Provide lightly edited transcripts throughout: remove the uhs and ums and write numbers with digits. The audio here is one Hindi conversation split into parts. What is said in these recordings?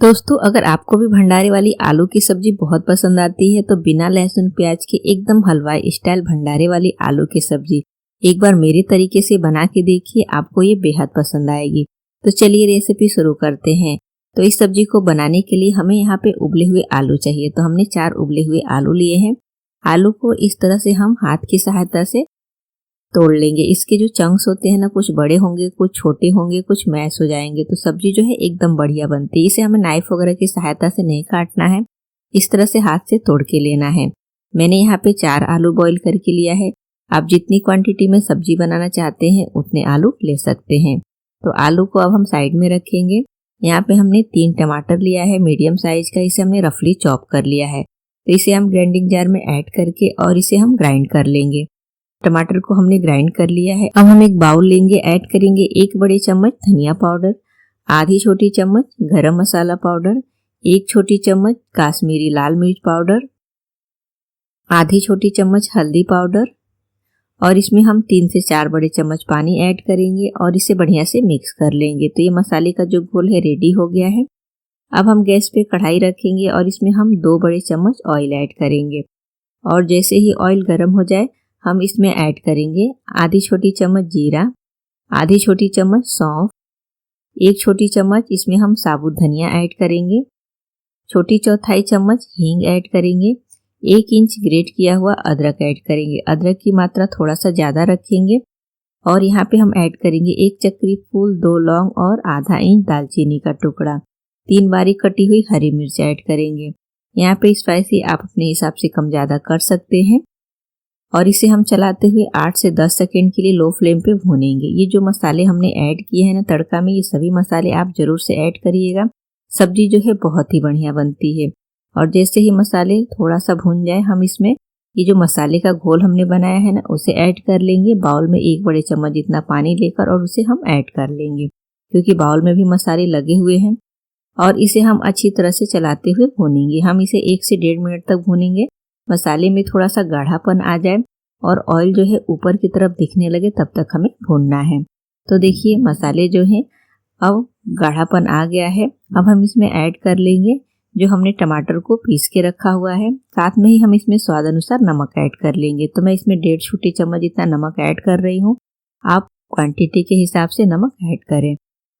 दोस्तों, अगर आपको भी भंडारे वाली आलू की सब्जी बहुत पसंद आती है तो बिना लहसुन प्याज के एकदम हलवाई स्टाइल भंडारे वाली आलू की सब्जी एक बार मेरे तरीके से बना के देखिए, आपको ये बेहद पसंद आएगी। तो चलिए रेसिपी शुरू करते हैं। तो इस सब्जी को बनाने के लिए हमें यहाँ पे उबले हुए आलू चाहिए। तो हमने 4 उबले हुए आलू लिए हैं। आलू को इस तरह से हम हाथ की सहायता से तोड़ लेंगे। इसके जो चंक्स होते हैं ना, कुछ बड़े होंगे, कुछ छोटे होंगे, कुछ मैश हो जाएंगे, तो सब्जी जो है एकदम बढ़िया बनती है। इसे हमें नाइफ वगैरह की सहायता से नहीं काटना है, इस तरह से हाथ से तोड़ के लेना है। मैंने यहाँ पे 4 आलू बॉईल करके लिया है। आप जितनी क्वांटिटी में सब्जी बनाना चाहते हैं उतने आलू ले सकते हैं। तो आलू को अब हम साइड में रखेंगे। यहाँ पे हमने 3 टमाटर लिया है मीडियम साइज का, इसे हमने रफली चॉप कर लिया है। तो इसे हम ग्राइंडिंग जार में ऐड करके और इसे हम ग्राइंड कर लेंगे। टमाटर को हमने ग्राइंड कर लिया है। अब हम एक बाउल लेंगे, ऐड करेंगे 1 बड़े चम्मच धनिया पाउडर, आधी छोटी चम्मच गरम मसाला पाउडर, 1 छोटी चम्मच काश्मीरी लाल मिर्च पाउडर, आधी छोटी चम्मच हल्दी पाउडर और इसमें हम 3 से 4 बड़े चम्मच पानी ऐड करेंगे और इसे बढ़िया से मिक्स कर लेंगे। तो ये मसाले का जो घोल है रेडी हो गया है। अब हम गैस पे कढ़ाई रखेंगे और इसमें हम 2 बड़े चम्मच ऑयल ऐड करेंगे और जैसे ही ऑयल गर्म हो जाए हम इसमें ऐड करेंगे आधी छोटी चम्मच जीरा, आधी छोटी चम्मच सौंफ, 1 छोटी चम्मच इसमें हम साबुत धनिया ऐड करेंगे, छोटी चौथाई चम्मच हींग ऐड करेंगे, 1 इंच ग्रेट किया हुआ अदरक ऐड करेंगे। अदरक की मात्रा थोड़ा सा ज़्यादा रखेंगे और यहाँ पे हम ऐड करेंगे 1 चक्री फूल, 2 लौंग और आधा इंच दालचीनी का टुकड़ा, 3 बारीक कटी हुई हरी मिर्च ऐड करेंगे। यहाँ पे स्पाइसी आप अपने हिसाब से कम ज़्यादा कर सकते हैं और इसे हम चलाते हुए 8 से 10 सेकंड के लिए लो फ्लेम पे भूनेंगे। ये जो मसाले हमने ऐड किए हैं ना तड़का में, ये सभी मसाले आप जरूर से ऐड करिएगा। सब्जी जो है बहुत ही बढ़िया बनती है। और जैसे ही मसाले थोड़ा सा भून जाए हम इसमें ये जो मसाले का घोल हमने बनाया है ना उसे ऐड कर लेंगे। बाउल में 1 बड़े चम्मच जितना पानी लेकर और उसे हम ऐड कर लेंगे, क्योंकि बाउल में भी मसाले लगे हुए हैं। और इसे हम अच्छी तरह से चलाते हुए भूनेंगे। हम इसे 1 से 1.5 मिनट तक भूनेंगे। मसाले में थोड़ा सा गाढ़ापन आ जाए और ऑयल जो है ऊपर की तरफ दिखने लगे तब तक हमें भूनना है। तो देखिए मसाले जो हैं अब गाढ़ापन आ गया है। अब हम इसमें ऐड कर लेंगे जो हमने टमाटर को पीस के रखा हुआ है। साथ में ही हम इसमें स्वाद अनुसार नमक ऐड कर लेंगे। तो मैं इसमें 1.5 छोटी चम्मच जितना नमक ऐड कर रही हूँ। आप क्वांटिटी के हिसाब से नमक ऐड करें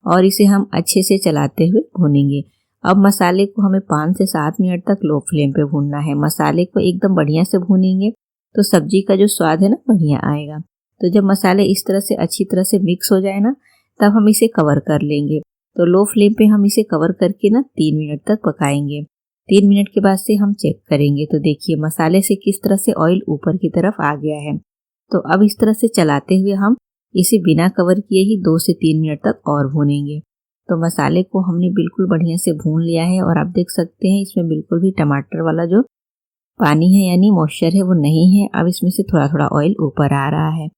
और इसे हम अच्छे से चलाते हुए भूनेंगे। अब मसाले को हमें 5 से 7 मिनट तक लो फ्लेम पे भूनना है। मसाले को एकदम बढ़िया से भूनेंगे तो सब्जी का जो स्वाद है ना बढ़िया आएगा। तो जब मसाले इस तरह से अच्छी तरह से मिक्स हो जाए ना, तब हम इसे कवर कर लेंगे। तो लो फ्लेम पे हम इसे कवर करके ना 3 मिनट तक पकाएंगे। 3 मिनट के बाद से हम चेक करेंगे। तो देखिए मसाले से किस तरह से ऑयल ऊपर की तरफ आ गया है। तो अब इस तरह से चलाते हुए हम इसे बिना कवर किए ही 2 से 3 मिनट तक और भूनेंगे। तो मसाले को हमने बिल्कुल बढ़िया से भून लिया है और आप देख सकते हैं इसमें बिल्कुल भी टमाटर वाला जो पानी है यानी मॉइस्चर है वो नहीं है। अब इसमें से थोड़ा थोड़ा ऑयल ऊपर आ रहा है।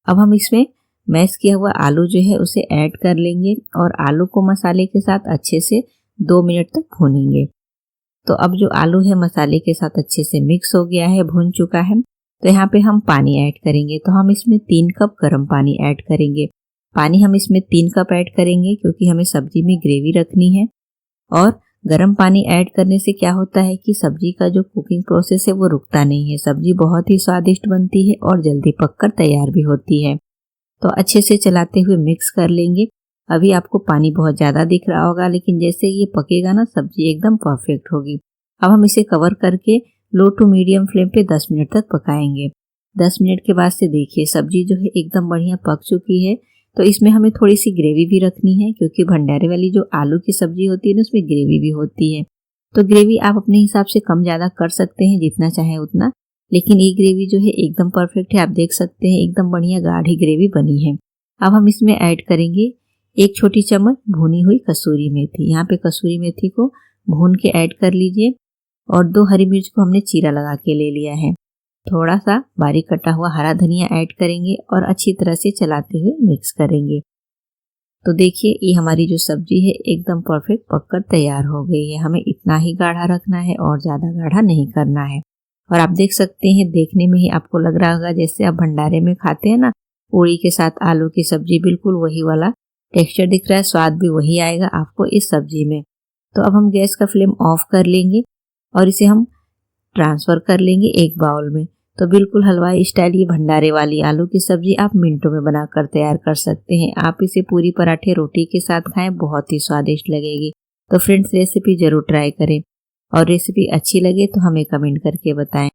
अब हम इसमें मैश किया हुआ आलू जो है उसे ऐड कर लेंगे और आलू को मसाले के साथ अच्छे से 2 मिनट तक भूनेंगे। तो अब जो आलू है मसाले के साथ अच्छे से मिक्स हो गया है, भून चुका है। तो यहाँ पे हम पानी ऐड करेंगे। तो हम इसमें 3 कप गर्म पानी ऐड करेंगे। पानी हम इसमें 3 कप ऐड करेंगे क्योंकि हमें सब्जी में ग्रेवी रखनी है। और गर्म पानी ऐड करने से क्या होता है कि सब्जी का जो कुकिंग प्रोसेस है वो रुकता नहीं है। सब्जी बहुत ही स्वादिष्ट बनती है और जल्दी पककर तैयार भी होती है। तो अच्छे से चलाते हुए मिक्स कर लेंगे। अभी आपको पानी बहुत ज़्यादा दिख रहा होगा, लेकिन जैसे ये पकेगा ना सब्जी एकदम परफेक्ट होगी। अब हम इसे कवर करके लो टू मीडियम फ्लेम पे 10 मिनट तक पकाएंगे। 10 मिनट के बाद से देखिए सब्जी जो है एकदम बढ़िया पक चुकी है। तो इसमें हमें थोड़ी सी ग्रेवी भी रखनी है, क्योंकि भंडारे वाली जो आलू की सब्जी होती है ना उसमें ग्रेवी भी होती है। तो ग्रेवी आप अपने हिसाब से कम ज़्यादा कर सकते हैं, जितना चाहे उतना। लेकिन ये ग्रेवी जो है एकदम परफेक्ट है। आप देख सकते हैं एकदम बढ़िया गाढ़ी ग्रेवी बनी है। अब हम इसमें ऐड करेंगे 1 छोटी चम्मच भुनी हुई कसूरी मेथी। यहाँ पे कसूरी मेथी को भून के ऐड कर लीजिए और 2 हरी मिर्च को हमने चीरा लगा के ले लिया है। थोड़ा सा बारीक कटा हुआ हरा धनिया ऐड करेंगे और अच्छी तरह से चलाते हुए मिक्स करेंगे। तो देखिए ये हमारी जो सब्जी है एकदम परफेक्ट पककर तैयार हो गई है। हमें इतना ही गाढ़ा रखना है और ज़्यादा गाढ़ा नहीं करना है। और आप देख सकते हैं देखने में ही आपको लग रहा होगा जैसे आप भंडारे में खाते हैं ना पूड़ी के साथ आलू की सब्जी, बिल्कुल वही वाला टेक्सचर दिख रहा है। स्वाद भी वही आएगा आपको इस सब्जी में। तो अब हम गैस का फ्लेम ऑफ कर लेंगे और इसे हम ट्रांसफ़र कर लेंगे एक बाउल में। तो बिल्कुल हलवाई स्टाइल ये भंडारे वाली आलू की सब्जी आप मिनटों में बनाकर तैयार कर सकते हैं। आप इसे पूरी पराठे रोटी के साथ खाएं, बहुत ही स्वादिष्ट लगेगी। तो फ्रेंड्स रेसिपी ज़रूर ट्राई करें और रेसिपी अच्छी लगे तो हमें कमेंट करके बताएं।